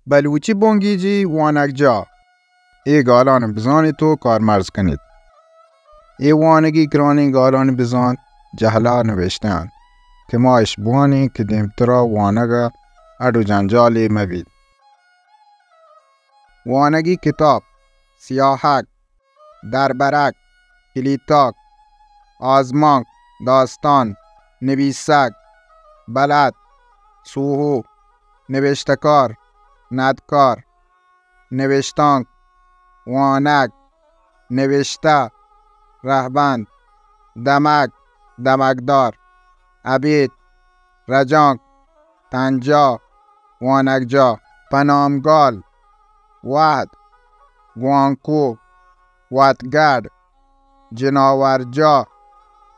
بلوچی بونگیجی وانکجا. ای گالان بزانی تو کارمرز کنید. ای وانگی کرانی گالان بزان جهلا نوشتند که ما اشبوانی که دیمترا وانگا اڈو جنجالی مبید. وانگی کتاب، سیاحک، دربرک، کلیتاک، آزمانک، داستان، نویسک، بلد، سوهو، نوشتکار، ندکار، نوشتانک، وانک، نوشته، رهبند، دمک، دمکدار، عبید، رجانک، تنجا، وانکجا، پنامگال، وحد، گوانکو، واتگرد، جناورجا،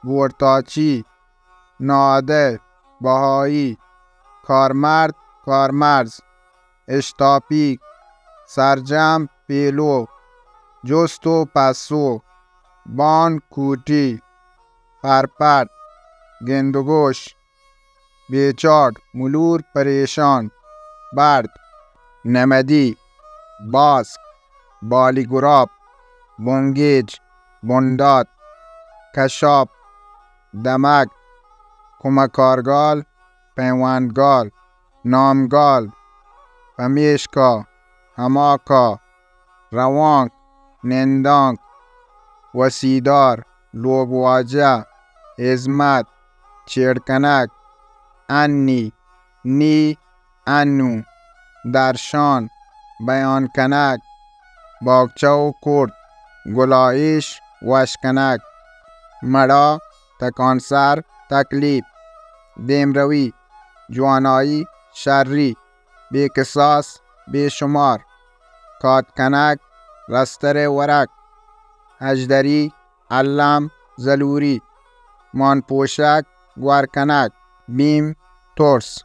گورتاچی، ناده، بهایی، کارمرد، کارمرز، اشتاپیک، سرجم، پیلو، جستو پسو، بان کوتی، پرپد، گندگوش، بیچاد، ملور پریشان، برد، نمدی، باسک، بالیگراب، بونگیج، بنداد، کشاب، دمک، کمکارگال، پیوندگال، نامگال، پمیشکا، هماکا، روانک، نندانک، وسیدار، لوگواجه، عظمت، چیرکنک، انی، نی، انو، درشان، بیانکنک، باگچو کرد، گلایش، وشکنک، مڑا، تکانسر، تکلیف، دیمروی، جوانایی، شری، بیکساس، بیشمار، کاتکنک، رستر ورک، هجدری، علم، زلوری، مانپوشک، گورکنک، بیم، ترس،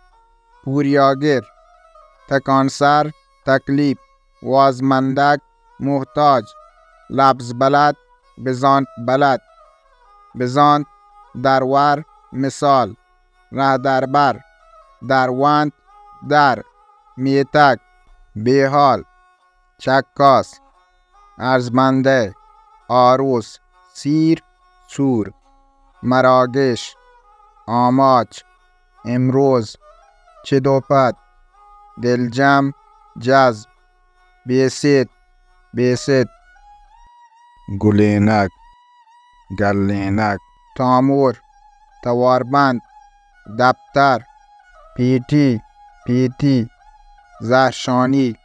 پوریاگر، تکانسر، تکلیف، وازمندک، محتاج، لبز بلد، بزانت بلد، بزانت، درور، مثال، ره دربر، دروند، در، میتک، بیحال، چکاس، ارزمنده، آروس، سیر، سور، مراگش، آماچ، امروز، چدوپت، دلجم، جذب، بیسید، بیسید، گلینک، گلینک، تامور، تواربند، دفتر، پیتی، پیتی، زهشانی،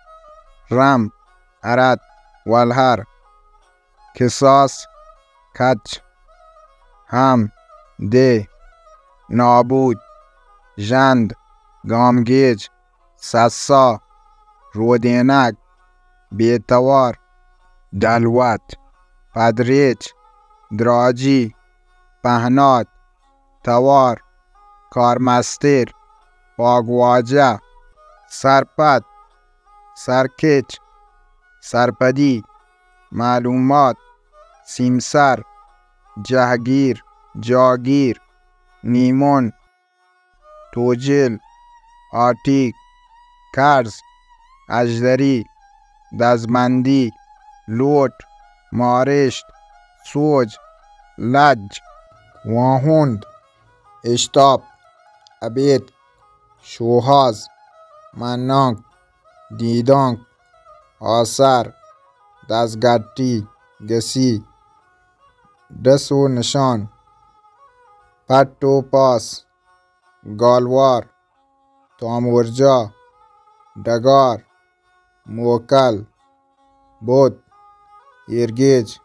رم، عرد، ولهر، کساس، کچ، هم، ده، نابود، جند، گامگیج، سسا، رودینک، بیتوار، دلوت، پدریچ، دراجی، پهنات، توار، کارمستر، باگواجه، سرپد، سرکچ، سرپدی، معلومات، سیمسر، جهگیر، جاگیر، نیمون، توجل، آتیک، کرز، اجدری، دزمندی، لوٹ، مارشت، سوج، لج، واهوند، اشتاب، عبید، شوهاز، منانک، دیدانک، آسر، دزگتی، گسی، دس و نشان، پت و پاس، گالوار، تامورجا، دگار، موکل، بود، ایرگیج،